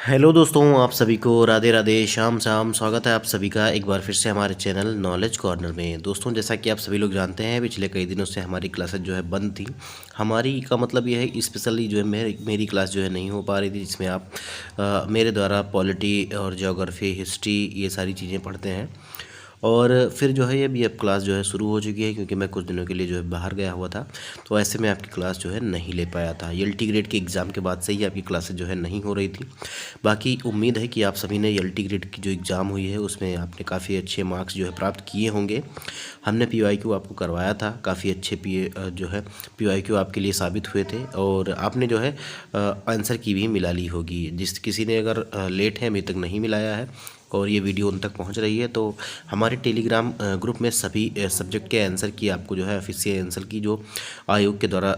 Hello दोस्तों, आप सभी को राधे राधे, शाम शाम स्वागत है आप सभी का एक बार फिर से हमारे चैनल नॉलेज कॉर्नर में। दोस्तों, जैसा कि आप सभी लोग जानते हैं, पिछले कई दिनों से हमारी क्लासेज जो है बंद थी। हमारी का मतलब ये है, स्पेशली जो है मेरी क्लास जो है नहीं हो पा रही थी, जिसमें आप मेरे द्वारा पॉलिटी और ज्योग्राफी, हिस्ट्री, ये सारी चीज़ें पढ़ते हैं। और फिर जो है अभी अब क्लास जो है शुरू हो चुकी है, क्योंकि मैं कुछ दिनों के लिए जो है बाहर गया हुआ था, तो ऐसे में आपकी क्लास जो है नहीं ले पाया था। एलटी ग्रेड के एग्ज़ाम के बाद से ही आपकी क्लासेज जो है नहीं हो रही थी। बाकी उम्मीद है कि आप सभी ने एलटी ग्रेड की जो एग्ज़ाम हुई है उसमें आपने काफ़ी अच्छे मार्क्स जो है प्राप्त किए होंगे। हमने पीवाईक्यू आपको करवाया था, काफ़ी अच्छे जो है पीवाईक्यू आपके लिए साबित हुए थे, और आपने जो है आंसर की भी मिला ली होगी। जिस किसी ने अगर लेट है, अभी तक नहीं मिलाया है और ये वीडियो उन तक पहुंच रही है, तो हमारे टेलीग्राम ग्रुप में सभी सब्जेक्ट के आंसर की आपको जो है ऑफिशियल आंसर की जो आयोग के द्वारा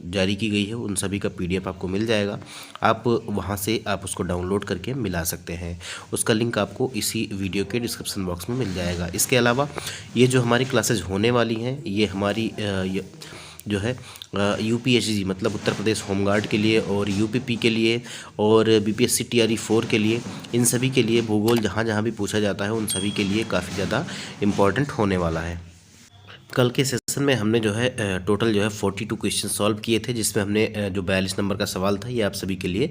जारी की गई है, उन सभी का पीडीएफ आपको मिल जाएगा। आप वहां से आप उसको डाउनलोड करके मिला सकते हैं। उसका लिंक आपको इसी वीडियो के डिस्क्रिप्शन बॉक्स में मिल जाएगा। इसके अलावा ये जो हमारी क्लासेज होने वाली हैं, ये हमारी जो है यूपीएससी मतलब उत्तर प्रदेश होमगार्ड के लिए, और यूपीपी के लिए, और बीपीएससी टीआरई 4 के लिए, इन सभी के लिए भूगोल जहाँ जहाँ भी पूछा जाता है उन सभी के लिए काफ़ी ज़्यादा इम्पॉर्टेंट होने वाला है। कल के सेशन में हमने जो है टोटल जो है 42 क्वेश्चन सॉल्व किए थे, जिसमें हमने जो 42 नंबर का सवाल था, ये आप सभी के लिए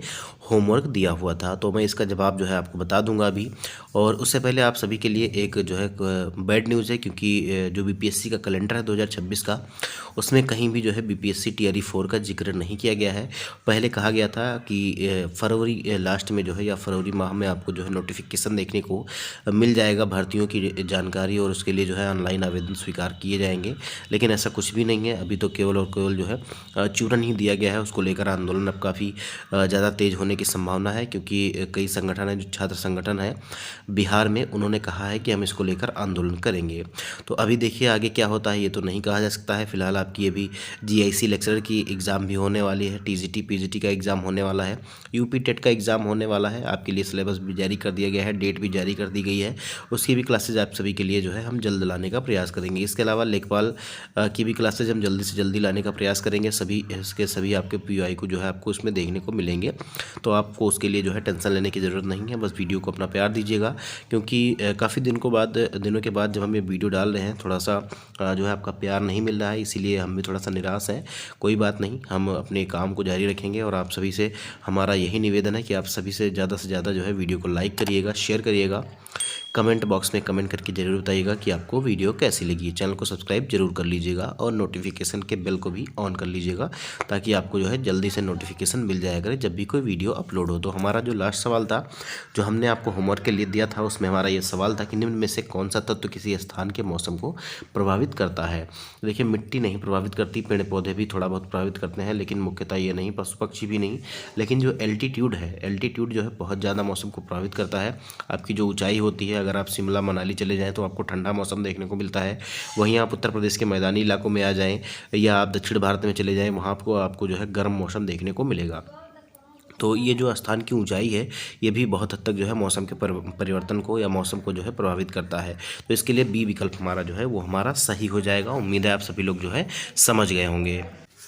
होमवर्क दिया हुआ था। तो मैं इसका जवाब जो है आपको बता दूंगा अभी। और उससे पहले आप सभी के लिए एक जो है बैड न्यूज़ है, क्योंकि जो बीपीएससी का कैलेंडर है 2026 का, उसमें कहीं भी जो है बीपीएससी टीआरई 4 का जिक्र नहीं किया गया है। पहले कहा गया था कि फरवरी लास्ट में जो है या फरवरी माह में आपको जो है नोटिफिकेशन देखने को मिल जाएगा भर्तियों की जानकारी, और उसके लिए जो है ऑनलाइन आवेदन स्वीकार किए जाएंगे। लेकिन ऐसा कुछ भी नहीं है, अभी तो केवल और केवल जो है चूरन ही दिया गया है। उसको लेकर आंदोलन अब काफ़ी ज़्यादा तेज होने की संभावना है, क्योंकि कई संगठन है, जो छात्र संगठन है बिहार में, उन्होंने कहा है कि हम इसको लेकर आंदोलन करेंगे। तो अभी देखिए आगे क्या होता है, ये तो नहीं कहा जा सकता है। फिलहाल आपकी अभी जीआईसी लेक्चरर की एग्ज़ाम भी होने वाली है, टीजीटी पीजीटी का एग्ज़ाम होने वाला है, यूपी टेट का एग्ज़ाम होने वाला है। आपके लिए सिलेबस भी जारी कर दिया गया है, डेट भी जारी कर दी गई है। उसकी भी क्लासेज आप सभी के लिए जो है हम जल्द लाने का प्रयास करेंगे। इसके अलावा लेखपाल की भी क्लासेज हम जल्दी से जल्दी लाने का प्रयास करेंगे। सभी इसके सभी आपके पीवाई को जो है आपको उसमें देखने को मिलेंगे, तो आपको उसके लिए जो है टेंशन लेने की ज़रूरत नहीं है। बस वीडियो को अपना प्यार दीजिएगा, क्योंकि काफ़ी दिनों के बाद जब हम ये वीडियो डाल रहे हैं, थोड़ा सा जो है आपका प्यार नहीं मिल रहा है, इसीलिए हम भी थोड़ा सा निराश हैं। कोई बात नहीं, हम अपने काम को जारी रखेंगे, और आप सभी से हमारा यही निवेदन है कि आप सभी से ज़्यादा जो है वीडियो को लाइक करिएगा, शेयर करिएगा, कमेंट बॉक्स में कमेंट करके ज़रूर बताइएगा कि आपको वीडियो कैसी लगी। चैनल को सब्सक्राइब जरूर कर लीजिएगा, और नोटिफिकेशन के बेल को भी ऑन कर लीजिएगा, ताकि आपको जो है जल्दी से नोटिफिकेशन मिल जाया करे जब भी कोई वीडियो अपलोड हो। तो हमारा जो लास्ट सवाल था, जो हमने आपको होमवर्क के लिए दिया था, उसमें हमारा ये सवाल था कि निम्न में से कौन सा तत्व किसी स्थान के मौसम को प्रभावित करता है। देखिए, मिट्टी नहीं प्रभावित करती, पेड़ पौधे भी थोड़ा बहुत प्रभावित करते हैं, लेकिन मुख्यतः ये नहीं, पशु पक्षी भी नहीं। लेकिन जो एल्टीट्यूड है, एल्टीट्यूड जो है बहुत ज़्यादा मौसम को प्रभावित करता है। आपकी जो ऊंचाई होती है, अगर आप शिमला मनाली चले जाएं तो आपको ठंडा मौसम देखने को मिलता है। वहीं आप उत्तर प्रदेश के मैदानी इलाकों में आ जाएं, या आप दक्षिण भारत में चले जाएं, वहाँ आपको जो है गर्म मौसम देखने को मिलेगा। तो ये जो स्थान की ऊंचाई है, ये भी बहुत हद तक जो है मौसम के परिवर्तन को या मौसम को जो है प्रभावित करता है। तो इसके लिए बी विकल्प हमारा जो है वो हमारा सही हो जाएगा। उम्मीद है आप सभी लोग जो है समझ गए होंगे।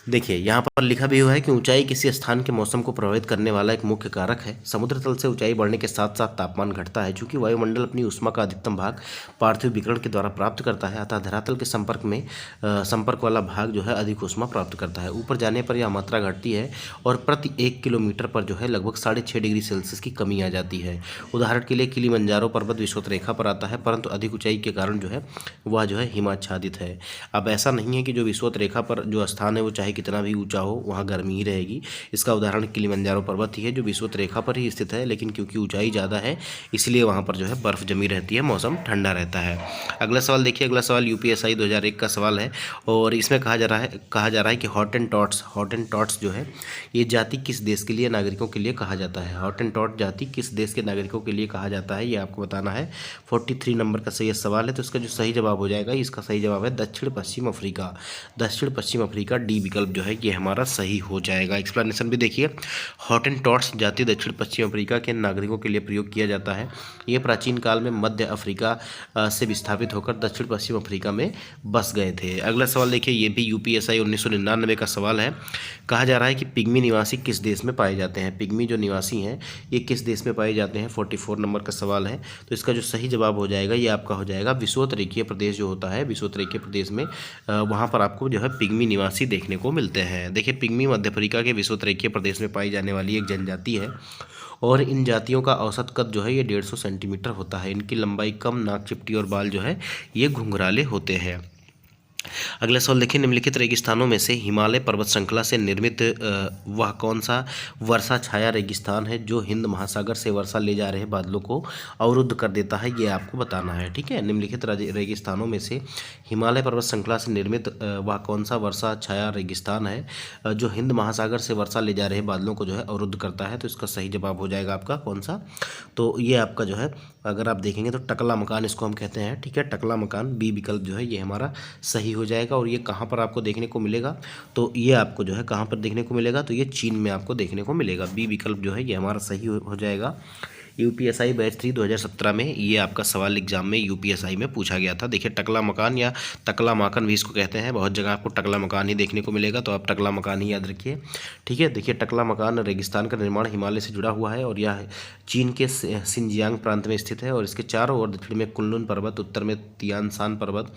देखिए, यहाँ पर लिखा भी हुआ है कि ऊंचाई किसी स्थान के मौसम को प्रभावित करने वाला एक मुख्य कारक है। समुद्र तल से ऊंचाई बढ़ने के साथ साथ तापमान घटता है। चूंकि वायुमंडल अपनी ऊष्मा का अधिकतम भाग पार्थिव विकिरण के द्वारा प्राप्त करता है, अतः धरातल के संपर्क वाला भाग जो है अधिक ऊष्मा प्राप्त करता है। ऊपर जाने पर यह मात्रा घटती है, और प्रति 1 किलोमीटर पर जो है लगभग 6.5 डिग्री सेल्सियस की कमी आ जाती है। उदाहरण के लिए किलिमंजारो पर्वत विषुवत रेखा पर आता है, परंतु अधिक ऊंचाई के कारण जो है वह जो है हिमाच्छादित है। अब ऐसा नहीं है कि जो विषुवत रेखा पर जो स्थान है वो चाहे कितना भी ऊंचा हो, वहाँ गर्मी ही रहेगी। इसका उदाहरण किलिमंजारो पर्वत ही है, जो विषुवत रेखा पर ही स्थित है, लेकिन क्योंकि ऊंचाई ज़्यादा है इसलिए वहाँ पर जो है बर्फ़ जमी रहती है, मौसम ठंडा रहता है। अगला सवाल देखिए, अगला सवाल यूपीएसआई 2001 का सवाल है, और इसमें कहा जा रहा है कि हॉटेंटॉट्स जो है ये जाति किस देश के लिए नागरिकों के लिए कहा जाता है। हॉटेंटॉट जाति किस देश के नागरिकों के लिए कहा जाता है, ये आपको बताना है। 43 नंबर का सही सवाल है, तो इसका जो सही जवाब हो जाएगा, इसका सही जवाब है दक्षिण पश्चिम अफ्रीका। दक्षिण पश्चिम अफ्रीका डी विकल्प विकल्प जो है ये हमारा सही हो जाएगा। एक्सप्लेनेशन भी देखिए, हॉटेनटॉट्स जाति दक्षिण पश्चिम अफ्रीका के नागरिकों के लिए प्रयोग किया जाता है। ये प्राचीन काल में मध्य अफ्रीका से विस्थापित होकर दक्षिण पश्चिम अफ्रीका में बस गए थे। अगला सवाल देखिए, ये भी यूपीएसआई 1999 का सवाल है। कहा जा रहा है कि पिग्मी निवासी किस देश में पाए जाते हैं। पिग्मी जो निवासी हैं ये किस देश में पाए जाते हैं, 44 नंबर का सवाल है। तो इसका जो सही जवाब हो जाएगा ये आपका हो जाएगा विषुवतरेखीय प्रदेश जो होता है, विषुवतरेखीय प्रदेश में वहाँ पर आपको जो है पिग्मी निवासी देखने को मिलते हैं। देखिए, पिग्मी मध्य अफ्रीका के विषुवतरेखीय प्रदेश में पाई जाने वाली एक जनजाति है और इन जातियों का औसत कद जो है ये 150 सेंटीमीटर होता है। इनकी लंबाई कम, नाक, चिपटी और बाल जो है ये घुंघराले होते हैं। अगला सवाल देखिए, निम्नलिखित रेगिस्तानों में से हिमालय पर्वत श्रृंखला से निर्मित वह कौन सा वर्षा छाया रेगिस्तान है जो हिंद महासागर से वर्षा ले जा रहे बादलों को अवरुद्ध कर देता है, ये आपको बताना है। ठीक है, निम्नलिखित रेगिस्तानों में से हिमालय पर्वत श्रृंखला से निर्मित वह कौन सा वर्षा छाया रेगिस्तान है जो हिंद महासागर से वर्षा ले जा रहे बादलों को जो है अवरुद्ध करता है। तो इसका सही जवाब हो जाएगा आपका कौन सा, तो ये आपका जो है अगर आप देखेंगे तो टकला मकान इसको हम कहते हैं। ठीक है, टकला मकान बी विकल्प जो है ये हमारा सही हो जाएगा। और ये कहाँ पर आपको देखने को मिलेगा, तो ये आपको जो है कहाँ पर देखने को मिलेगा, तो ये चीन में आपको देखने को मिलेगा। बी विकल्प जो है ये हमारा सही हो जाएगा। यूपीएसआई बैच 3 2017 में ये आपका सवाल एग्जाम में यूपीएसआई में पूछा गया था। देखिए, टकला मकान या टकला माकन भी इसको कहते हैं। बहुत जगह आपको टकला मकान ही देखने को मिलेगा, तो आप टकला मकान ही याद रखिए। ठीक है, देखिए टकला मकान रेगिस्तान का निर्माण हिमालय से जुड़ा हुआ है और यह चीन के सिंजियांग प्रांत में स्थित है और इसके चारों ओर दक्षिण में कुनलुन पर्वत, उत्तर में तियानसान पर्वत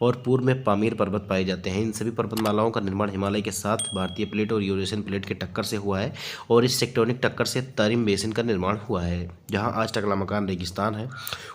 और पूर्व में पामीर पर्वत पाए जाते हैं। इन सभी पर्वतमालाओं का निर्माण हिमालय के साथ भारतीय प्लेट और यूरेशियन प्लेट के टक्कर से हुआ है और इस टेक्टोनिक टक्कर से तारिम बेसिन का निर्माण हुआ है, जहां आज टकला मकान रेगिस्तान है।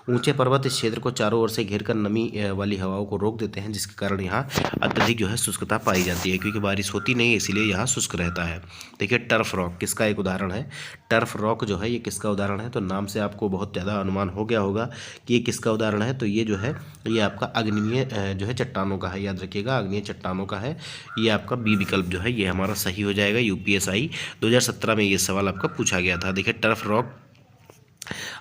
ऊंचे पर्वत इस क्षेत्र को चारों ओर से घेरकर नमी वाली हवाओं को रोक देते हैं, जिसके कारण यहाँ अत्यधिक जो है शुष्कता पाई जाती है, क्योंकि बारिश होती नहीं है इसीलिए यहाँ शुष्क रहता है। देखिए, टर्फ रॉक किसका एक उदाहरण है। टर्फ रॉक जो है ये किसका उदाहरण है, तो नाम से आपको बहुत ज़्यादा अनुमान हो गया होगा कि ये किसका उदाहरण है। तो ये जो है ये आपका अग्निय जो है चट्टानों का है, याद रखिएगा अग्निय चट्टानों का है। ये आपका बी विकल्प जो है ये हमारा सही हो जाएगा। यूपीएसआई 2017 में ये सवाल आपका पूछा गया था। देखिए, टर्फ रॉक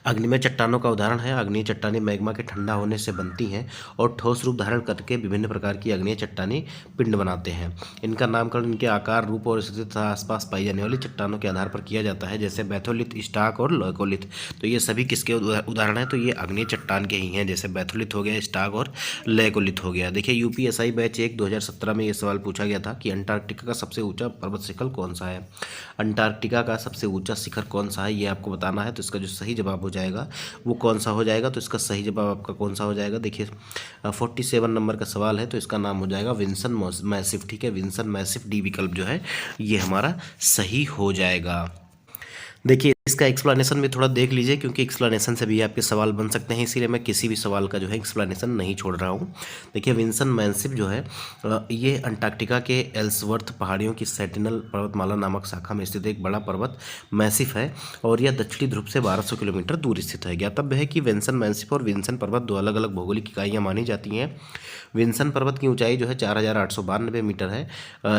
अग्निमय चट्टानों का उदाहरण है। अग्निय चट्टानें मैग्मा के ठंडा होने से बनती हैं और ठोस रूप धारण करके विभिन्न प्रकार की अग्निय चट्टानें पिंड बनाते हैं। इनका नामकरण इनके आकार, रूप और स्थिति तथा आसपास पाई जाने वाली चट्टानों के आधार पर किया जाता है, जैसे बैथोलिथ, स्टाक और लैकोलिथ। तो ये सभी किसके उदाहरण हैं, तो ये अग्निय चट्टान के ही हैं, जैसे बैथोलिथ हो गया, स्टाक और लैकोलिथ हो गया। देखिए, यूपीएसआई बैच 1 2017 में ये सवाल पूछा गया था कि अंटार्कटिका का सबसे ऊंचा पर्वत शिखर कौन सा है। अंटार्कटिका का सबसे ऊंचा शिखर कौन सा है ये आपको बताना है। तो इसका जो सही जवाब हो जाएगा वो कौन सा हो जाएगा, तो इसका सही जवाब आपका कौन सा हो जाएगा। देखिए, 47 नंबर का सवाल है, तो इसका नाम हो जाएगा विंसन मैसिफ। ठीक है, विंसन मैसिफ डी विकल्प जो है ये हमारा सही हो जाएगा। देखिए, इसका एक्सप्लेनेशन भी थोड़ा देख लीजिए, क्योंकि एक्सप्लेनेशन से भी आपके सवाल बन सकते हैं, इसीलिए मैं किसी भी सवाल का जो है एक्सप्लेनेशन नहीं छोड़ रहा हूँ। देखिए, विंसन मैसिफ जो है ये अंटार्कटिका के एल्सवर्थ पहाड़ियों की सेंटिनल पर्वतमाला नामक शाखा में स्थित एक बड़ा पर्वत मैसिफ है और यह दक्षिणी ध्रुव से 1200 किलोमीटर दूर स्थित है। ज्ञातव्य है कि विंसन मैसिफ और विंसन पर्वत दो अलग अलग भौगोलिक इकाइयाँ मानी जाती हैं। विंसन पर्वत की ऊंचाई जो है 4892 मीटर है,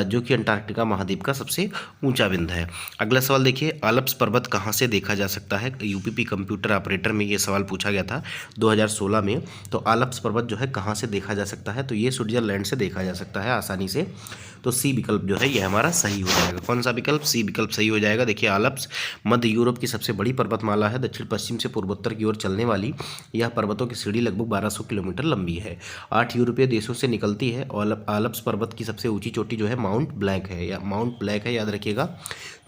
जो कि अंटार्कटिका महाद्वीप का सबसे ऊंचा बिंदु है। अगला सवाल देखिए, आल्प्स पर्वत कहाँ से देखा जा सकता है। यूपीपी कंप्यूटर ऑपरेटर में ये सवाल पूछा गया था 2016 में। तो आल्प्स पर्वत जो है कहाँ से देखा जा सकता है, तो ये स्विट्जरलैंड से देखा जा सकता है आसानी से। तो सी विकल्प जो है ये हमारा सही हो जाएगा। कौन सा विकल्प, सी विकल्प सही हो जाएगा। देखिए, आल्प्स मध्य यूरोप की सबसे बड़ी पर्वतमाला है। दक्षिण पश्चिम से पूर्वोत्तर की ओर चलने वाली यह पर्वतों की श्रेणी लगभग 1200 किलोमीटर लंबी है। 8 यूरोपीय देशों से निकलती है और आल्प्स पर्वत की सबसे ऊंची चोटी जो है माउंट ब्लैंक है, या माउंट ब्लैंक है, याद रखिएगा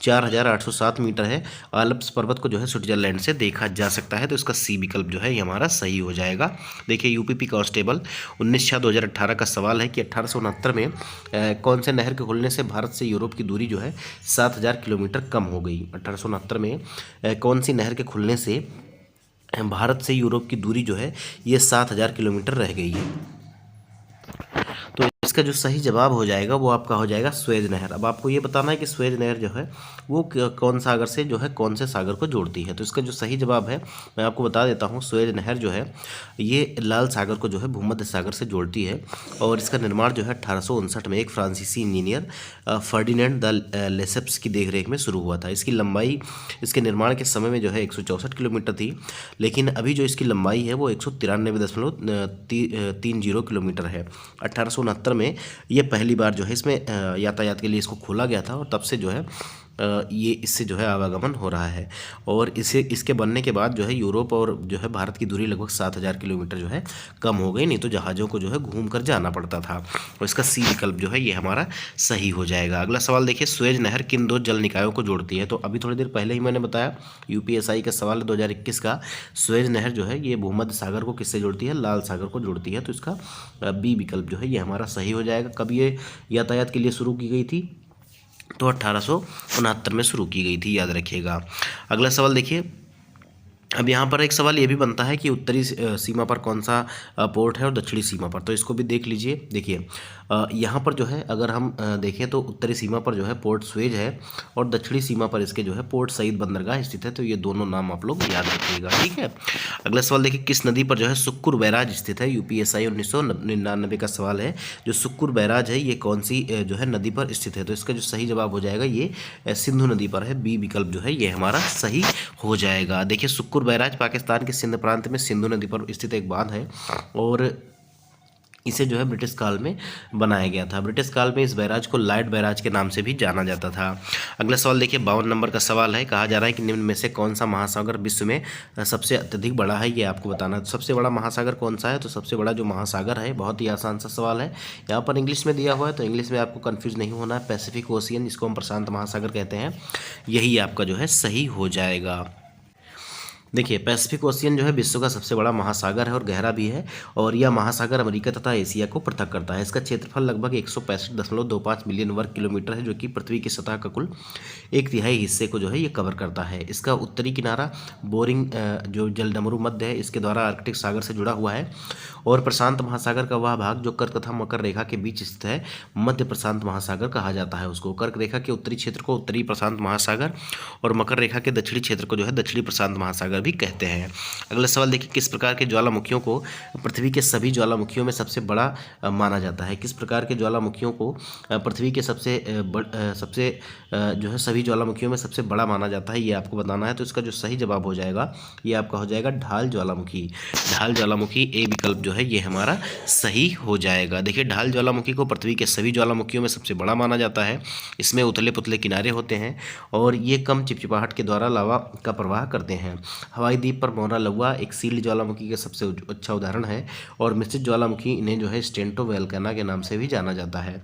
4807 मीटर है। आल्प्स पर्वत को जो है स्विट्जरलैंड से देखा जा सकता है। तो इसका सी विकल्प जो है ये हमारा सही हो जाएगा। देखिए, यूपीपी कांस्टेबल 19/6/2018 का सवाल है कि 1869 में कौन से नहर के खुलने से भारत से यूरोप की दूरी जो है 7000 किलोमीटर कम हो गई। 1869 में कौन सी नहर के खुलने से भारत से यूरोप की दूरी जो है ये 7000 किलोमीटर रह गई है। तो इसका जो सही जवाब हो जाएगा वो आपका हो जाएगा स्वेज नहर। अब आपको ये बताना है कि स्वेज नहर जो है वो कौन सागर से जो है कौन से सागर को जोड़ती है। तो इसका जो सही जवाब है मैं आपको बता देता हूँ। स्वेज नहर जो है ये लाल सागर को जो है भूमध्य सागर से जोड़ती है और इसका निर्माण जो है 1859 में एक फ्रांसीसी इंजीनियर फर्डिनेंड द लेसेप्स की देखरेख में शुरू हुआ था। इसकी लंबाई इसके निर्माण के समय में जो है 164 किलोमीटर थी, लेकिन अभी जो इसकी लंबाई है वो 193.30 किलोमीटर है। 1869 में ये पहली बार जो है इसमें यातायात के लिए इसको खोला गया था और तब से जो है ये इससे जो है आवागमन हो रहा है। और इसके बनने के बाद जो है यूरोप और जो है भारत की दूरी लगभग 7,000 किलोमीटर जो है कम हो गई, नहीं तो जहाज़ों को जो है घूम कर जाना पड़ता था। और इसका सी विकल्प जो है ये हमारा सही हो जाएगा। अगला सवाल देखिए, सुएज नहर किन दो जल निकायों को जोड़ती है? तो अभी थोड़ी देर पहले ही मैंने बताया, यूपीएसआई का सवाल है 2021 का। सुएज नहर जो है ये भूमध्य सागर को किससे जोड़ती है? लाल सागर को जोड़ती है। तो इसका बी विकल्प जो है ये हमारा सही हो जाएगा। कब ये यातायात के लिए शुरू की गई थी? तो 1869 में शुरू की गई थी, याद रखिएगा। अगला सवाल देखिए, अब यहाँ पर एक सवाल ये भी बनता है कि उत्तरी सीमा पर कौन सा पोर्ट है और दक्षिणी सीमा पर, तो इसको भी देख लीजिए। देखिए यहाँ पर जो है अगर हम देखें तो उत्तरी सीमा पर जो है पोर्ट सुएज है और दक्षिणी सीमा पर इसके जो है पोर्ट सईद बंदरगाह स्थित है। तो ये दोनों नाम आप लोग याद रखिएगा, ठीक है। अगला सवाल देखिए, किस नदी पर जो है सुक्कुर बैराज स्थित है? यूपीएसआई 1999 का सवाल है। जो सुक्कुर बैराज है ये कौन सी जो है नदी पर स्थित है? तो इसका जो सही जवाब हो जाएगा ये सिंधु नदी पर है। बी विकल्प जो है ये हमारा सही हो जाएगा। देखिए सुक्कुर बैराज पाकिस्तान के सिंध प्रांत में सिंधु नदी पर स्थित एक बांध है और इसे जो है ब्रिटिश काल में बनाया गया था। ब्रिटिश काल में इस बैराज को लाइट बैराज के नाम से भी जाना जाता था। अगला सवाल देखिए, 52 नंबर का सवाल है। कहा जा रहा है कि निम्न में से कौन सा महासागर विश्व में सबसे अत्यधिक बड़ा है? ये आपको बताना है। सबसे बड़ा महासागर कौन सा है? तो सबसे बड़ा जो महासागर है, बहुत ही आसान सा सवाल है। यहाँ पर इंग्लिश में दिया हुआ है तो इंग्लिश में आपको कन्फ्यूज नहीं होना है। पैसिफिक ओशियन, जिसको हम प्रशांत महासागर कहते हैं, यही आपका जो है सही हो जाएगा। देखिए पैसिफिक ओशियन जो है विश्व का सबसे बड़ा महासागर है और गहरा भी है और यह महासागर अमेरिका तथा एशिया को पृथक करता है। इसका क्षेत्रफल लगभग 165.25 मिलियन वर्ग किलोमीटर है, जो कि पृथ्वी की सतह का कुल 1/3 हिस्से को जो है ये कवर करता है। इसका उत्तरी किनारा बोरिंग जो जलडमरू मध्य है इसके द्वारा आर्कटिक सागर से जुड़ा हुआ है और प्रशांत महासागर का वह भाग जो कर्क तथा मकर रेखा के बीच स्थित है मध्य प्रशांत महासागर कहा जाता है उसको। कर्क रेखा के उत्तरी क्षेत्र को उत्तरी प्रशांत महासागर और मकर रेखा के दक्षिणी क्षेत्र को जो है दक्षिणी प्रशांत महासागर भी कहते हैं। अगला सवाल देखिए, किस प्रकार के ज्वालामुखियों को पृथ्वी के सभी ज्वालामुखियों में सबसे बड़ा माना जाता है? किस प्रकार के ज्वालामुखियों को पृथ्वी के सबसे जो है सभी ज्वालामुखियों में सबसे बड़ा माना जाता है, ये आपको बताना है। तो इसका जो सही जवाब हो जाएगा ये आपका हो जाएगा ढाल ज्वालामुखी। ढाल ज्वालामुखी ए विकल्प जो है ये हमारा सही हो जाएगा। देखिए ढाल ज्वालामुखी को पृथ्वी के सभी ज्वालामुखियों में सबसे बड़ा माना जाता है। इसमें उतले पुतले किनारे होते हैं और ये कम चिपचिपाहट के द्वारा लावा का प्रवाह करते हैं। हवाई द्वीप पर मोना लहुआ एक सील्ड ज्वालामुखी का सबसे अच्छा उदाहरण है और मिश्रित ज्वालामुखी इन्हें जो है स्टेंटो वोल्केनो के नाम से भी जाना जाता है।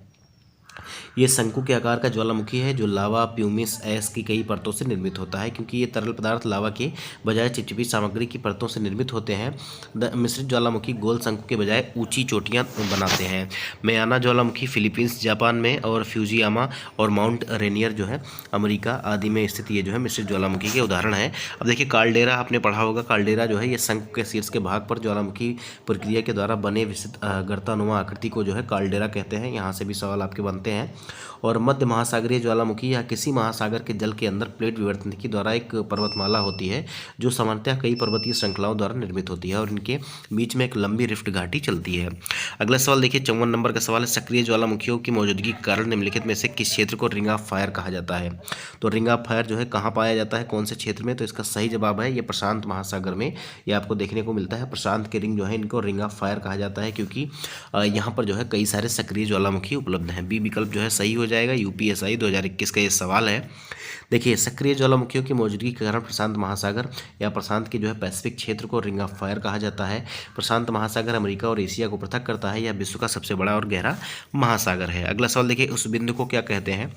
ये शंकु के आकार का ज्वालामुखी है जो लावा, प्यूमिस, ऐश की कई परतों से निर्मित होता है। क्योंकि ये तरल पदार्थ लावा के बजाय चिपचिपी सामग्री की परतों से निर्मित होते हैं। मिश्रित ज्वालामुखी गोल शंकु के बजाय ऊंची चोटियां बनाते हैं। मयाना ज्वालामुखी फिलीपींस, जापान में और फ्यूजियामा और माउंट रेनियर जो है अमेरिका आदि में स्थित ये जो है मिश्रित ज्वालामुखी के उदाहरण है। अब देखिए काल्डेरा आपने पढ़ा होगा। काल्डेरा जो है ये शंकु के शीर्ष के भाग पर ज्वालामुखी प्रक्रिया के द्वारा बने विस्तृत गर्तानुमा आकृति को जो है काल्डेरा कहते हैं। यहाँ से भी सवाल आपके बनते हैं। और मध्य महासागरीय ज्वालामुखी या किसी महासागर के जल के अंदर प्लेट विवर्तनिकी द्वारा एक पर्वतमाला होती है जो सामान्यतः कई पर्वतीय श्रृंखलाओं द्वारा निर्मित होती है और इनके बीच में एक लंबी रिफ्ट घाटी चलती है। अगला सवाल देखिए 54 नंबर का सवाल है। सक्रिय ज्वालामुखियों की मौजूदगी के कारण निम्नलिखित में से किस क्षेत्र को रिंग ऑफ फायर कहा जाता है? तो रिंग ऑफ फायर जो है कहाँ पाया जाता है, कौन से क्षेत्र में? तो इसका सही जवाब है ये प्रशांत महासागर में ये आपको देखने को मिलता है। प्रशांत के रिंग जो है इनको रिंग ऑफ फायर कहा जाता है क्योंकि यहाँ पर जो है कई सारे सक्रिय ज्वालामुखी उपलब्ध हैं। बी विकल्प जो है सही हो जाएगा। यूपीएसआई 2021 का ये सवाल है। देखिए सक्रिय ज्वालामुखियों की मौजूदगी के कारण प्रशांत महासागर या प्रशांत के जो है पैसिफिक क्षेत्र को रिंग ऑफ फायर कहा जाता है। प्रशांत महासागर अमेरिका और एशिया को पृथक करता है। यह विश्व का सबसे बड़ा और गहरा महासागर है। अगला सवाल देखिए, उस बिंदु को क्या कहते हैं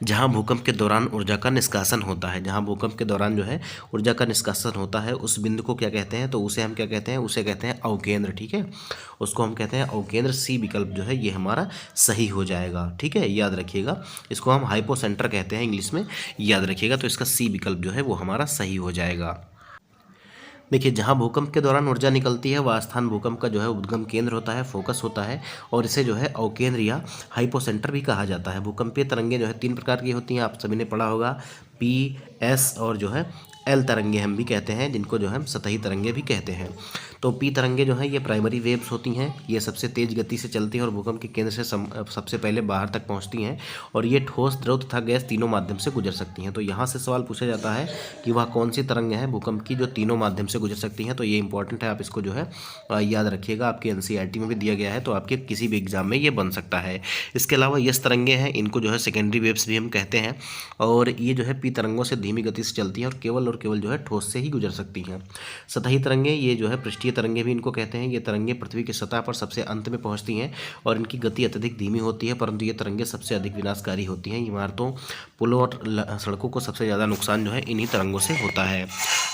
जहां भूकंप के दौरान ऊर्जा का निष्कासन होता है? जहां भूकंप के दौरान जो है ऊर्जा का निष्कासन होता है उस बिंदु को क्या कहते हैं? तो उसे हम क्या कहते हैं? उसे कहते हैं अवकेंद्र। ठीक है, उसको हम कहते हैं अवकेंद्र। सी विकल्प जो है ये हमारा सही हो जाएगा। ठीक है, याद रखिएगा। इसको हम हाइपोसेंटर कहते हैं इंग्लिश में, याद रखिएगा। तो इसका सी विकल्प जो है वो हमारा सही हो जाएगा। देखिए जहाँ भूकंप के दौरान ऊर्जा निकलती है वह स्थान भूकंप का जो है उद्गम केंद्र होता है, फोकस होता है और इसे जो है अवकेंद्र या हाइपोसेंटर भी कहा जाता है। भूकंपीय तरंगें जो है 3 प्रकार की होती हैं, आप सभी ने पढ़ा होगा। PS और जो है L तरंगे हम भी कहते हैं, जिनको जो है हम सतही तरंगे भी कहते हैं। तो P तरंगे जो हैं ये प्राइमरी वेव्स होती हैं, ये सबसे तेज़ गति से चलती हैं और भूकंप के केंद्र से सबसे पहले बाहर तक पहुंचती हैं, और ये ठोस, द्रव तथा गैस तीनों माध्यम से गुजर सकती हैं। तो यहाँ से सवाल पूछा जाता है कि वह कौन सी तरंग है भूकंप की जो तीनों माध्यम से गुजर सकती हैं। तो ये इंपॉर्टेंट है, आप इसको जो है याद रखिएगा, आपके NCERT में भी दिया गया है, तो आपके किसी भी एग्जाम में ये बन सकता है। इसके अलावा यस तरंगे हैं, इनको जो है सेकेंडरी वेव्स भी हम कहते हैं, और ये जो है P तरंगों से धीमी गति से चलती हैं और केवल जो है ठोस से ही गुजर सकती हैं। सतही तरंगे, ये जो है पृष्ठीय तरंगे भी इनको कहते हैं। ये तरंगे पृथ्वी की सतह पर सबसे अंत में पहुंचती हैं और इनकी गति अत्यधिक धीमी होती है, परंतु ये तरंगे सबसे अधिक विनाशकारी होती हैं। इमारतों, पुलों और सड़कों को सबसे ज़्यादा नुकसान जो है इन्हीं तरंगों से होता है।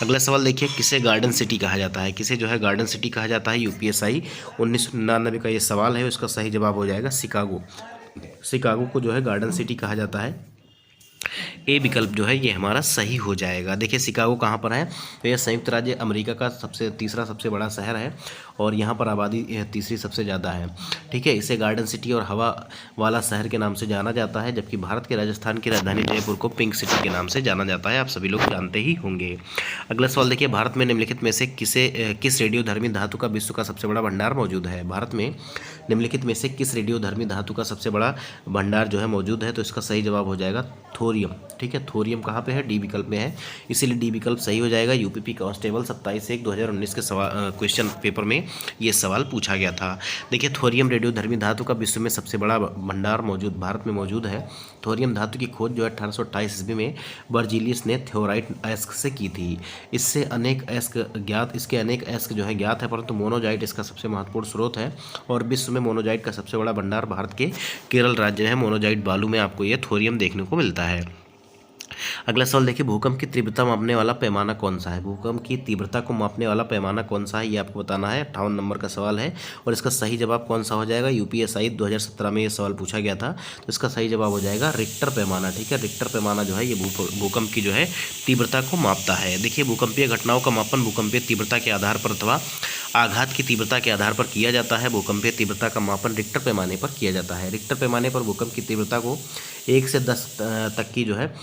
अगला सवाल देखिए, किसे गार्डन सिटी कहा जाता है? किसे जो है गार्डन सिटी कहा जाता है? UPSI 1999 का ये सवाल है, इसका सही जवाब हो जाएगा शिकागो। शिकागो को जो है गार्डन सिटी कहा जाता है। ए विकल्प जो है ये हमारा सही हो जाएगा। देखिए शिकागो कहाँ पर है? तो यह संयुक्त राज्य अमेरिका का तीसरा सबसे बड़ा शहर है और यहाँ पर आबादी तीसरी सबसे ज़्यादा है। ठीक है, इसे गार्डन सिटी और हवा वाला शहर के नाम से जाना जाता है, जबकि भारत के राजस्थान की राजधानी जयपुर को पिंक सिटी के नाम से जाना जाता है। आप सभी लोग जानते ही होंगे। अगला सवाल देखिए, भारत में निम्नलिखित में से किस रेडियोधर्मी धातु का विश्व का सबसे बड़ा भंडार मौजूद है? भारत में निम्नलिखित में से किस रेडियोधर्मी धातु का सबसे बड़ा भंडार जो है मौजूद है? तो इसका सही जवाब हो जाएगा थोरियम। ठीक है, थोरियम कहाँ पे है? डी विकल्प में है, इसीलिए डी विकल्प सही हो जाएगा। UPP कांस्टेबल 27/1/2019 के क्वेश्चन पेपर में ये सवाल पूछा गया था। देखिए थोरियम रेडियोधर्मी धातु का विश्व में सबसे बड़ा भंडार भारत में मौजूद है। थोरियम धातु की खोज जो है 1828 ईस्वी में बर्जीलियस ने थ्योराइट अयस्क से की थी। इसके अनेक अयस्क जो है ज्ञात है, परंतु मोनोजाइट इसका सबसे महत्वपूर्ण स्रोत है और विश्व में मोनोजाइट का सबसे बड़ा भंडार भारत के केरल राज्य में है। मोनोजाइट बालू में आपको ये थोरियम देखने को मिलता है। अगला सवाल देखिए, भूकंप की तीव्रता मापने वाला पैमाना कौन सा है? भूकंप की तीव्रता को मापने वाला पैमाना कौन सा है, ये आपको बताना है। 58 नंबर का सवाल है और इसका सही जवाब कौन सा हो जाएगा? UPSI 2017 में ये सवाल पूछा गया था, तो इसका सही जवाब हो जाएगा रिक्टर पैमाना। ठीक है, रिक्टर पैमाना जो है ये भूकंप की जो है तीव्रता को मापता है। देखिए भूकंपीय घटनाओं का मापन भूकंपीय तीव्रता के आधार पर अथवा आघात की तीव्रता के आधार पर किया जाता है। भूकंपीय तीव्रता का मापन रिक्टर पैमाने पर किया जाता है। रिक्टर पैमाने पर भूकंप की तीव्रता को 1 से 10 तक की जो है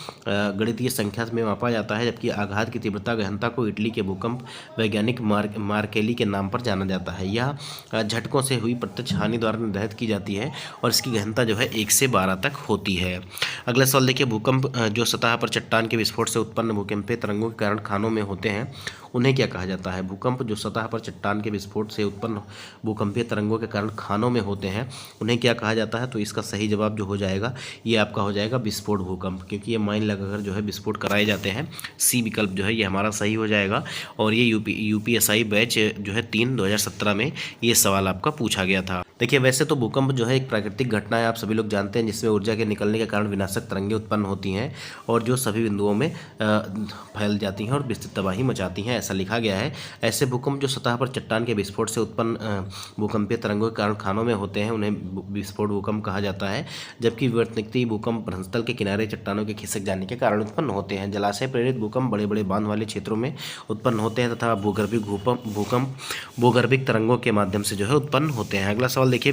गणितीय संख्या में मापा जाता है, जबकि आघात की तीव्रता गहनता को इटली के भूकंप वैज्ञानिक मार्केली के नाम पर जाना जाता है। यह झटकों से हुई प्रत्यक्ष हानि द्वारा निर्धारित की जाती है और इसकी गहनता जो है 1 से 12 तक होती है। अगला सवाल देखिए, भूकंप जो सतह पर चट्टान के विस्फोट से उत्पन्न भूकंपीय तरंगों के कारण खानों में होते हैं, उन्हें क्या कहा जाता है? भूकंप जो सतह पर चट्टान के विस्फोट से उत्पन्न भूकंपीय तरंगों के कारण खानों में होते हैं, उन्हें क्या कहा जाता है? तो इसका सही जवाब जो हो जाएगा ये आपका हो जाएगा विस्फोट भूकंप, क्योंकि ये माइन लगाकर जो है विस्फोट कराए जाते हैं। सी विकल्प जो है ये हमारा सही हो जाएगा। और ये UPSI बैच जो है 3/2017 में ये सवाल आपका पूछा गया था। देखिए वैसे तो भूकंप जो है एक प्राकृतिक घटना है, आप सभी लोग जानते हैं, जिसमें ऊर्जा के निकलने के कारण विनाशक तरंगें उत्पन्न होती हैं और जो सभी बिंदुओं में फैल जाती हैं और विस्तृत तबाही मचाती हैं, ऐसा लिखा गया है। ऐसे भूकंप जो सतह पर चट्टान के विस्फोट से उत्पन्न भूकंपीय तरंगों के कारण खानों में होते हैं, उन्हें विस्फोट भूकंप कहा जाता है। जबकि विवर्तनिक भूकंप भ्रंशतल के किनारे चट्टानों के खिसक जाने के कारण उत्पन्न होते हैं। जलाशय प्रेरित भूकंप बड़े बड़े बांध वाले क्षेत्रों में उत्पन्न होते हैं तथा भूकंप भूगर्भिक तरंगों के माध्यम से जो है उत्पन्न होते हैं। अगला सवाल देखिए,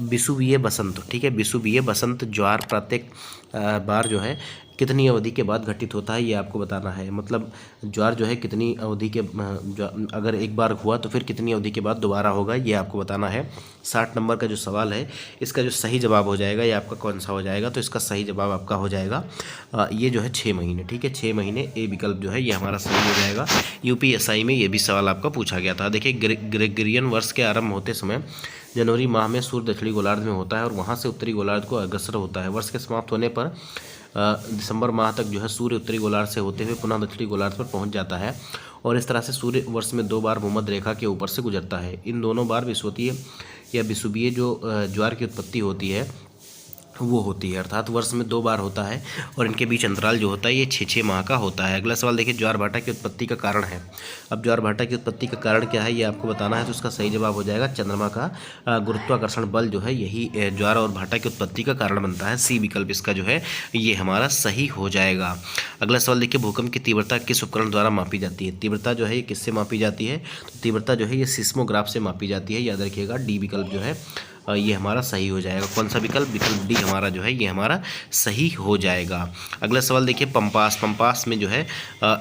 विषुवीय बसंत। ठीक है, विषुवीय बसंत ज्वार प्रत्येक बार जो है कितनी अवधि के बाद घटित होता है, ये आपको बताना है। मतलब ज्वार जो है कितनी अवधि के अगर एक बार हुआ तो फिर कितनी अवधि के बाद दोबारा होगा, ये आपको बताना है। 60 नंबर का जो सवाल है इसका जो सही जवाब हो जाएगा ये आपका कौन सा हो जाएगा? तो इसका सही जवाब आपका हो जाएगा ये जो है 6 महीने। ठीक है, 6 महीने ए विकल्प जो है ये हमारा सही हो जाएगा। UPSI में ये भी सवाल आपका पूछा गया था। देखिए ग्रेगरियन वर्ष के आरंभ होते समय जनवरी माह में सूर्य दक्षिणी गोलार्ध में होता है और वहाँ से उत्तरी गोलार्ध को अग्रसर होता है। वर्ष के समाप्त होने पर दिसंबर माह तक जो है सूर्य उत्तरी गोलार्ध से होते हुए पुनः दक्षिणी गोलार्ध पर पहुंच जाता है और इस तरह से सूर्य वर्ष में 2 बार भूमध्य रेखा के ऊपर से गुजरता है। इन दोनों बार विषुवतीय या विषुवीय जो ज्वार की उत्पत्ति होती है वो होती है, अर्थात वर्ष में 2 बार होता है और इनके बीच अंतराल जो होता है ये 6-6 माह का होता है। अगला सवाल देखिए, ज्वार भाटा की उत्पत्ति का कारण है। अब ज्वार भाटा की उत्पत्ति का कारण क्या है ये आपको बताना है, तो उसका सही जवाब हो जाएगा चंद्रमा का गुरुत्वाकर्षण बल जो है यही ज्वार और भाटा की उत्पत्ति का कारण बनता है। सी विकल्प इसका जो है ये हमारा सही हो जाएगा। अगला सवाल देखिए, भूकंप की तीव्रता किस उपकरण द्वारा मापी जाती है? तीव्रता जो है ये किससे मापी जाती है? तो तीव्रता जो है ये सिस्मोग्राफ से मापी जाती है, याद रखिएगा। डी विकल्प जो है ये हमारा सही हो जाएगा। कौन सा विकल्प? विकल्प डी हमारा जो है ये हमारा सही हो जाएगा। अगला सवाल देखिए, पंपास। पंपास में जो है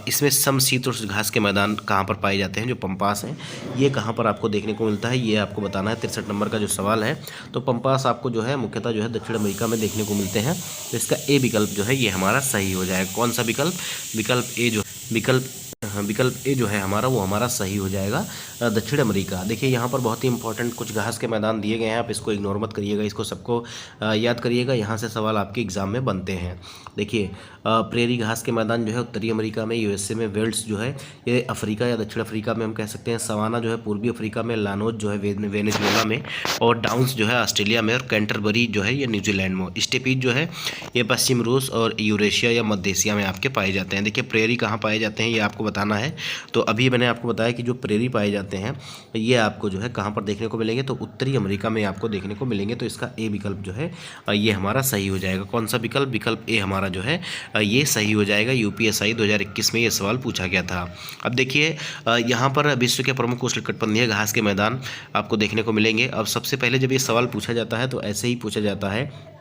इसमें समशीतोष्ण घास के मैदान कहाँ पर पाए जाते हैं? जो पंपास हैं ये कहाँ पर आपको देखने को मिलता है, ये आपको बताना है। 63 नंबर का जो सवाल है, तो पंपास आपको जो है मुख्यतः जो है दक्षिण अमेरिका में देखने को मिलते हैं। तो इसका ए विकल्प जो है ये हमारा सही हो जाएगा। कौन सा विकल्प? विकल्प ए जो विकल्प ए जो है हमारा वो हमारा सही हो जाएगा, दक्षिण अमेरिका। देखिए यहाँ पर बहुत ही इंपॉर्टेंट कुछ घास के मैदान दिए गए हैं, आप इसको इग्नोर मत करिएगा, इसको सबको याद करिएगा, यहाँ से सवाल आपके एग्जाम में बनते हैं। देखिए प्रेरी घास के मैदान जो है उत्तरी अमेरिका में, यूएसए में, वेल्स जो है ये अफ्रीका या दक्षिण अफ्रीका में हम कह सकते हैं, सवाना जो है पूर्वी अफ्रीका में, लानोज जो है वेनेजुएला में, और डाउन्स जो है ऑस्ट्रेलिया में, और कैंटरबरी जो है ये न्यूजीलैंड में। स्टेपीज जो है ये पश्चिम रूस और यूरेशिया या मध्य एशिया में आपके पाए जाते हैं। देखिए प्रेरी कहाँ पाए जाते हैं ये आपको बताना है। तो अभी मैंने आपको बताया कि जो प्रेरी पाए जाते हैं ये आपको जो है कहाँ पर देखने को मिलेंगे? तो उत्तरी अमेरिका में आपको देखने को मिलेंगे। तो इसका ए विकल्प जो है ये हमारा सही हो जाएगा। कौन सा विकल्प? विकल्प ए हमारा जो है ये सही हो जाएगा। यूपीएससी 2021 में ये सवाल पूछा गया था। अब देखिए यहाँ पर विश्व के प्रमुख उष्णकटिबंधीय घास के मैदान आपको देखने को मिलेंगे। अब सबसे पहले जब ये सवाल पूछा जाता है तो ऐसे ही पूछा जाता है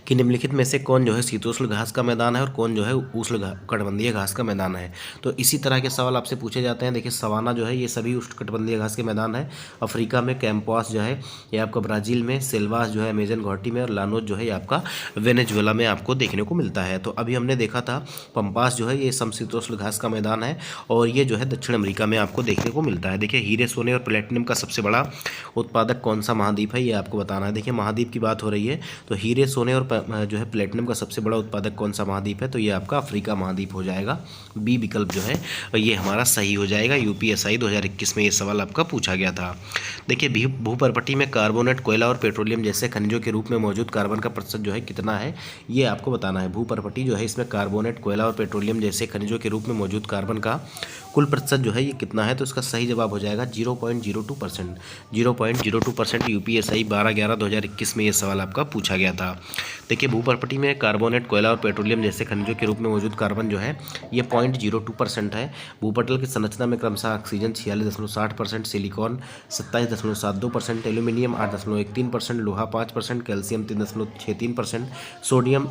कि निम्नलिखित में से कौन जो है शीतोष्ण घास का मैदान है और कौन जो है उष्णकटिबंधीय घास का मैदान है। तो इसी तरह के सवाल आपसे पूछे जाते हैं। देखिए सवाना जो है ये सभी उष्णकटिबंधीय घास के मैदान है। अफ्रीका में कैंपस जो है ये आपका ब्राज़ील में, सेल्वास जो है अमेजन घाटी में, और लानोज जो है ये आपका वेनेजुएला में आपको देखने को मिलता है। तो अभी हमने देखा था पंपास जो है ये समशीतोष्ण घास का मैदान है और ये जो है दक्षिण अमेरिका में आपको देखने को मिलता है। देखिए हीरे, सोने और प्लेटिनम का सबसे बड़ा उत्पादक कौन सा महाद्वीप है ये आपको बताना है। देखिए महाद्वीप की बात हो रही है तो हीरे, सोने और जो है प्लेटिनम का सबसे बड़ा उत्पादक कौन सा महाद्वीप है? तो ये आपका अफ्रीका महाद्वीप हो जाएगा। बी विकल्प जो है ये हमारा सही हो जाएगा। यूपीएससी 2021 में ये सवाल आपका पूछा गया था। देखिए भूपर्पटी में कार्बोनेट, कोयला और पेट्रोलियम जैसे खनिजों के रूप में मौजूद कार्बन का प्रतिशत जो है कितना है ये आपको बताना है। भूपर्पटी जो है इसमें कार्बोनेट, कोयला और पेट्रोलियम जैसे खनिजों के रूप में मौजूद कार्बन का कुल प्रतिशत जो है ये कितना है? तो इसका सही जवाब हो जाएगा 0.02%। 0.02% यूपीएससी 12/11/2021 में ये सवाल आपका पूछा गया था। देखिए भूपर्पटी में कार्बोनेट, कोयला और पेट्रोलियम जैसे खनिजों के रूप में मौजूद कार्बन जो है ये 0.02% है। भूपटल की संरचना में क्रमशः ऑक्सीजन 46.60%, सिलिकॉन 27.72%, एल्यूमिनियम 8.13%, लोहा 5%, कैल्शियम 3.63%, सोडियम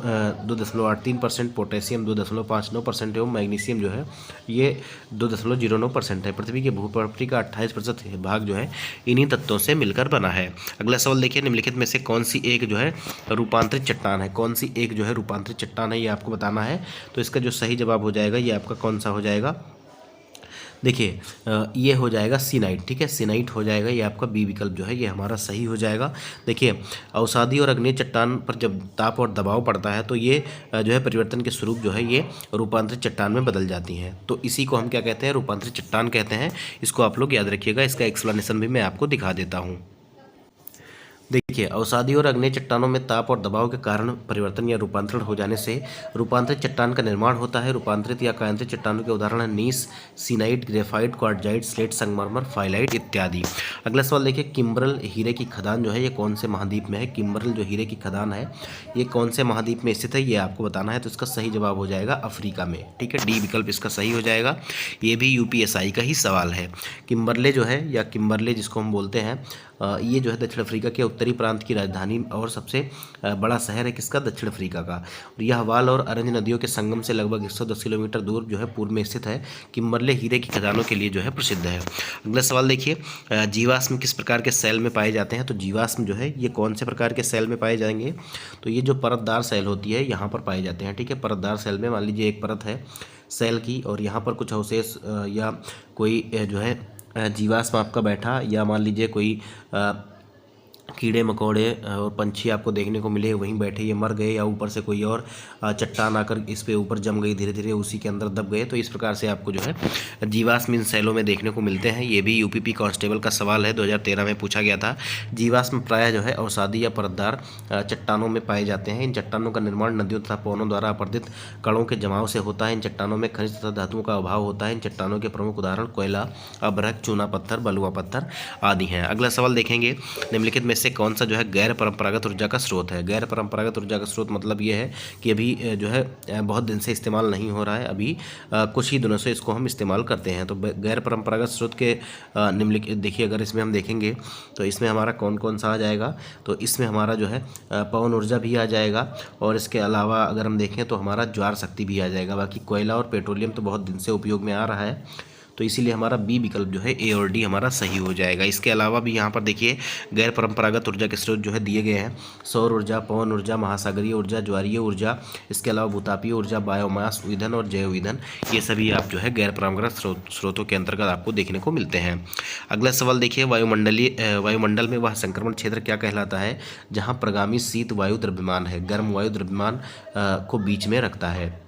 2.83%, पोटेशियम 2.59% एवं मैग्नीशियम जो है ये 2.09% है। पृथ्वी के भूपर्पटी का 28% भाग जो है इन्हीं तत्वों से मिलकर बना है। अगला सवाल देखिए, निम्नलिखित में से कौन सी एक जो है रूपांतरित चट्टान है? कौन सी एक जो है रूपांतरित चट्टान है ये आपको बताना है। तो इसका जो सही जवाब हो जाएगा ये आपका कौन सा हो जाएगा? देखिए ये हो जाएगा सीनाइट। ठीक है, सीनाइट हो जाएगा, ये आपका बी विकल्प जो है ये हमारा सही हो जाएगा। देखिए अवसादी और अग्नेय चट्टान पर जब ताप और दबाव पड़ता है तो ये जो है परिवर्तन के स्वरूप जो है ये रूपांतरित चट्टान में बदल जाती हैं। तो इसी को हम क्या कहते हैं? रूपांतरित चट्टान कहते हैं। इसको आप लोग याद रखिएगा, इसका एक्सप्लेनेशन भी मैं आपको दिखा देता हूँ। देखिए अवसादी और अग्नेय चट्टानों में ताप और दबाव के कारण परिवर्तन या रूपांतरण हो जाने से रूपांतरित चट्टान का निर्माण होता है। रूपांतरित या कायांतरित चट्टानों के उदाहरण हैं नीस, सीनाइट, ग्रेफाइट, क्वार्टजाइट, स्लेट, संगमरमर, फाइलाइट इत्यादि। अगला सवाल देखिए, किम्बरल हीरे की खदान जो है ये कौन से महाद्वीप में है? किम्बरल जो हीरे की खदान है ये कौन से महाद्वीप में स्थित है ये आपको बताना है। तो इसका सही जवाब हो जाएगा अफ्रीका में। ठीक है, डी विकल्प इसका सही हो जाएगा। ये भी यूपीएससी का ही सवाल है। किम्बरले जो है या किम्बरले जिसको हम बोलते हैं ये जो है दक्षिण अफ्रीका के उत्तरी प्रांत की राजधानी और सबसे बड़ा शहर है किसका? दक्षिण अफ्रीका का। और यह वाल और अरंज नदियों के संगम से लगभग 110 किलोमीटर दूर जो है पूर्व में स्थित है। किम्बरले हीरे की खदानों के लिए जो है प्रसिद्ध है। अगला सवाल देखिए, जीवाश्म किस प्रकार के सेल में पाए जाते हैं? तो जीवाश्म जो है ये कौन से प्रकार के सेल में पाए जाएंगे? तो ये जो परतदार सेल होती है यहाँ पर पाए जाते हैं। ठीक है, परतदार सेल में मान लीजिए एक परत है सेल की और यहाँ पर कुछ अवशेष या कोई जो है जीवाश्म आपका बैठा, या मान लीजिए कोई कीड़े मकोड़े और पंछी आपको देखने को मिले वहीं बैठे, ये मर गए, या ऊपर से कोई और चट्टान आकर इस पे ऊपर जम गई, धीरे धीरे उसी के अंदर दब गए। तो इस प्रकार से आपको जो है जीवाश्म इन सेलों में देखने को मिलते हैं। ये भी यूपीपी कांस्टेबल का सवाल है, 2013 में पूछा गया था। जीवाश्म प्रायः जो है अवसादी या परतदार चट्टानों में पाए जाते हैं। इन चट्टानों का निर्माण नदियों तथा पवनों द्वारा अपरदित कणों के जमाव से होता है। इन चट्टानों में खनिज तथा धातुओं का अभाव होता है। इन चट्टानों के प्रमुख उदाहरण कोयला, अभ्रक, चूना पत्थर, बलुआ पत्थर आदि हैं। अगला सवाल देखेंगे, निम्नलिखित में से से कौन सा जो है गैर परंपरागत ऊर्जा का स्रोत है। गैर परंपरागत ऊर्जा का स्रोत मतलब ये है कि अभी जो है बहुत दिन से इस्तेमाल नहीं हो रहा है, अभी कुछ ही दिनों से इसको हम इस्तेमाल करते हैं। तो गैर परंपरागत स्रोत के निम्नलिखित देखिए, अगर इसमें हम देखेंगे तो इसमें हमारा कौन कौन सा आ जाएगा, तो इसमें हमारा जो है पवन ऊर्जा भी आ जाएगा, और इसके अलावा अगर हम देखें तो हमारा ज्वार शक्ति भी आ जाएगा। बाकी कोयला और पेट्रोलियम तो बहुत दिन से उपयोग में आ रहा है, तो इसीलिए हमारा बी विकल्प जो है ए और डी हमारा सही हो जाएगा। इसके अलावा भी यहाँ पर देखिए गैर परंपरागत ऊर्जा के स्रोत जो है दिए गए हैं, सौर ऊर्जा, पवन ऊर्जा, महासागरीय ऊर्जा, ज्वारीय ऊर्जा, इसके अलावा भूतापीय ऊर्जा, बायोमास ईंधन और जैव ईंधन, ये सभी आप जो है गैर परंपरागत स्रोतों के अंतर्गत आपको देखने को मिलते हैं। अगला सवाल देखिए, वायुमंडल में वह संक्रमण क्षेत्र क्या कहलाता है जहाँ प्रगामी शीत वायु द्रव्यमान है, गर्म वायु द्रव्यमान को बीच में रखता है।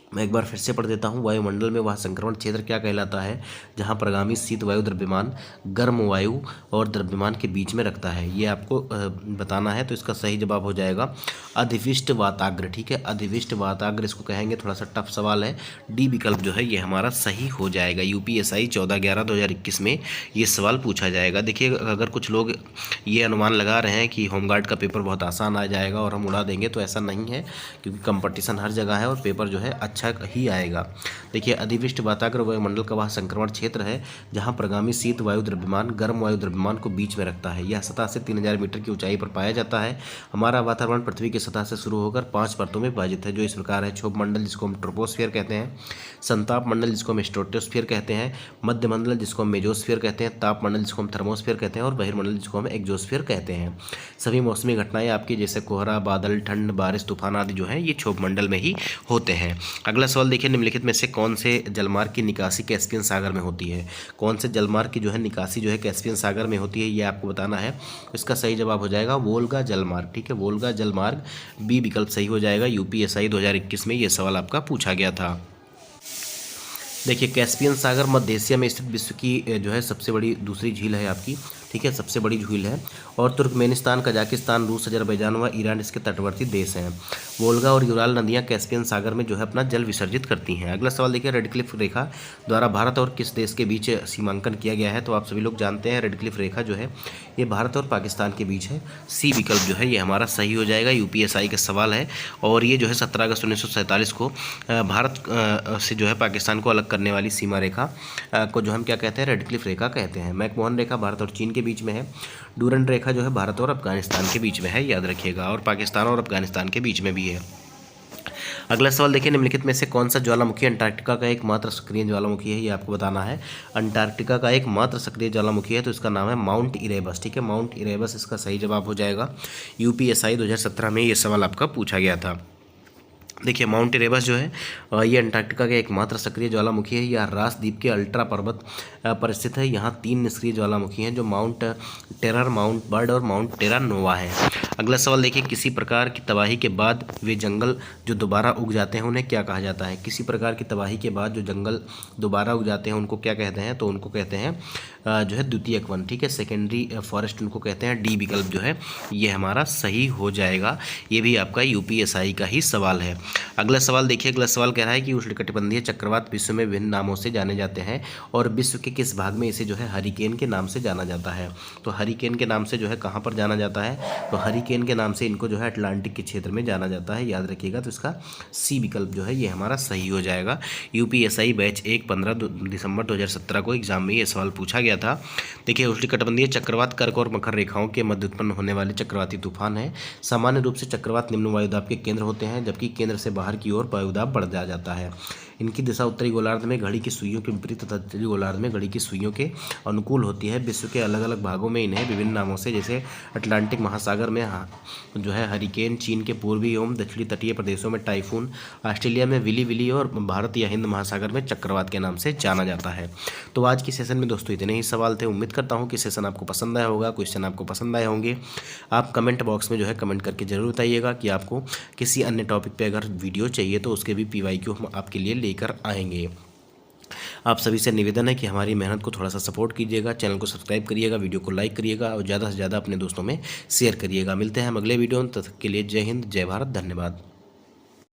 मैं एक बार फिर से पढ़ देता हूँ, वायुमंडल में वह संक्रमण क्षेत्र क्या कहलाता है जहाँ प्रगामी शीत वायु द्रव्यमान गर्म वायु और द्रव्यमान के बीच में रखता है, ये आपको बताना है। तो इसका सही जवाब हो जाएगा अधिविष्ट वाताग्र। ठीक है, अधिविष्ट वाताग्र इसको कहेंगे, थोड़ा सा टफ सवाल है। डी विकल्प जो है ये हमारा सही हो जाएगा। यूपीएसआई 14/11/2021 में ये सवाल पूछा जाएगा। देखिए, अगर कुछ लोग ये अनुमान लगा रहे हैं कि होमगार्ड का पेपर बहुत आसान आ जाएगा और हम उड़ा देंगे, तो ऐसा नहीं है, क्योंकि कंपटीशन हर जगह है और पेपर जो है अच्छा ही आएगा। देखिए, अधिविष्ट वाताग्र वायुमंडल का वह संक्रमण क्षेत्र है जहां प्रगामी शीत वायु द्रव्यमान गर्म वायु द्रव्यमान को बीच में रखता है। यह सतह से 3000 मीटर की ऊंचाई पर पाया जाता है। हमारा वातावरण पृथ्वी की सतह से शुरू होकर 5 परतों में विभाजित है, जो इस प्रकार है। क्षोभ मंडल जिसको हम ट्रोपोस्फियर कहते हैं, संताप मंडल जिसको हम स्ट्रेटोस्फियर कहते हैं, मध्य मंडल जिसको हम मेजोस्फियर कहते हैं, ताप मंडल जिसको हम थर्मोस्फियर कहते हैं, और बहिर्मंडल जिसको हम एक्सोस्फियर कहते हैं। सभी मौसमी घटनाएं आपकी जैसे कोहरा, बादल, ठंड, बारिश, तूफान आदि जो है ये क्षोभ मंडल में ही होते हैं। अगला सवाल देखिए, निम्नलिखित में से कौन से जलमार्ग की निकासी कैस्पियन सागर में होती है। कौन से जलमार्ग की जो है निकासी जो है कैस्पियन सागर में होती है, ये आपको बताना है। इसका सही जवाब हो जाएगा वोल्गा जलमार्ग। ठीक है, वोल्गा जलमार्ग बी विकल्प सही हो जाएगा। यूपीएसआई 2021 में ये सवाल आपका पूछा गया था। देखिए, कैस्पियन सागर मध्य एशिया में स्थित विश्व की जो है सबसे बड़ी दूसरी झील है आपकी। ठीक है, सबसे बड़ी झील है, और तुर्कमेनिस्तान, कजाकिस्तान, रूस, अजरबैजान व ईरान इसके तटवर्ती देश हैं। वोल्गा और यूराल नदियां कैस्पियन सागर में जो है अपना जल विसर्जित करती हैं। अगला सवाल देखिए, रेडक्लिफ रेखा द्वारा भारत और किस देश के बीच सीमांकन किया गया है। तो आप सभी लोग जानते हैं रेडक्लिफ रेखा जो है ये भारत और पाकिस्तान के बीच है। सी विकल्प जो है ये हमारा सही हो जाएगा। यूपीएसआई का सवाल है, और ये जो है 17 अगस्त 1947 को भारत से जो है पाकिस्तान को अलग करने वाली सीमा रेखा को जो हम क्या कहते हैं, रेडक्लिफ रेखा कहते हैं। मैकमोहन रेखा भारत और चीन के बीच में है। डूरंड रेखा जो है भारत और अफगानिस्तान के बीच में है, याद रखिएगा, और पाकिस्तान और अफगानिस्तान के बीच में भी है। अगला सवाल देखिए, निम्नलिखित में से कौन सा ज्वालामुखी अंटार्कटिका का एकमात्र सक्रिय ज्वालामुखी है, ये आपको बताना है। अंटार्कटिका का एकमात्र सक्रिय ज्वालामुखी है, तो इसका नाम है माउंट इरेबस। ठीक है, माउंट इरेबस इसका सही जवाब हो जाएगा। यूपीएसआई 2017 में ये सवाल आपका पूछा गया था। देखिए, माउंट इरेबस जो है ये अंटार्कटिका का एकमात्र सक्रिय ज्वालामुखी है। यह रास द्वीप के अल्ट्रा पर्वत पर स्थित है। यहाँ 3 निष्क्रिय ज्वालामुखी हैं, जो माउंट टेरर, माउंट बर्ड और माउंट टेरा नोवा है। अगला सवाल देखिए, किसी प्रकार की तबाही के बाद वे जंगल जो दोबारा उग जाते हैं उन्हें क्या कहा जाता है। किसी प्रकार की तबाही के बाद जो जंगल दोबारा उग जाते हैं उनको क्या कहते हैं, तो उनको कहते हैं जो है द्वितीयक वन। ठीक है, सेकेंडरी फॉरेस्ट उनको कहते हैं। डी विकल्प जो है ये हमारा सही हो जाएगा। ये भी आपका यूपीएसआई का ही सवाल है। अगला सवाल देखिए, अगला सवाल कह रहा है कि उष्णकटिबंधीय चक्रवात विश्व में विभिन्न नामों से जाने जाते हैं, और विश्व के किस भाग में इसे जो है हरिकेन के नाम से जाना जाता है। तो हरिकेन के नाम से जो है कहाँ पर जाना जाता है, तो हरिकेन के नाम से इनको जो है अटलांटिक के क्षेत्र में जाना जाता है, याद रखिएगा। तो इसका सी विकल्प जो है ये हमारा सही हो जाएगा। यूपीएसआई बैच 1 15 दिसंबर 2017 को एग्जाम में ये सवाल पूछा गया था। देखिए, उष्णकटिबंधीय चक्रवात कर्क और मकर रेखाओं के मध्य उत्पन्न होने वाले चक्रवाती तूफान है। सामान्य रूप से चक्रवात निम्न वायुदाब के केंद्र होते हैं, जबकि केंद्र से बाहर की ओर वायुदाब बढ़ जाता है। इनकी दिशा उत्तरी गोलार्ध में घड़ी की सुइयों के विपरीत तथा दक्षिणी गोलार्ध में घड़ी की सुइयों के अनुकूल होती है। विश्व के अलग अलग भागों में इन्हें विभिन्न नामों से, जैसे अटलांटिक महासागर में जो है हरिकेन, चीन के पूर्वी एवं दक्षिणी तटीय प्रदेशों में टाइफून, ऑस्ट्रेलिया में विली विली, और भारत या हिंद महासागर में चक्रवात के नाम से जाना जाता है। तो आज की सेशन में दोस्तों इतने ही सवाल थे। उम्मीद करता हूँ कि सेशन आपको पसंद आया होगा, क्वेश्चन आपको पसंद आए होंगे। आप कमेंट बॉक्स में जो है कमेंट करके जरूर बताइएगा कि आपको किसी अन्य टॉपिक पे अगर वीडियो चाहिए तो उसके भी PYQ हम आपके लिए लेकर आएंगे। आप सभी से निवेदन है कि हमारी मेहनत को थोड़ा सा सपोर्ट कीजिएगा, चैनल को सब्सक्राइब करिएगा, वीडियो को लाइक करिएगा और ज़्यादा से ज़्यादा अपने दोस्तों में शेयर करिएगा। मिलते हैं हम अगले वीडियो में, तब तक के लिए जय हिंद, जय भारत, धन्यवाद।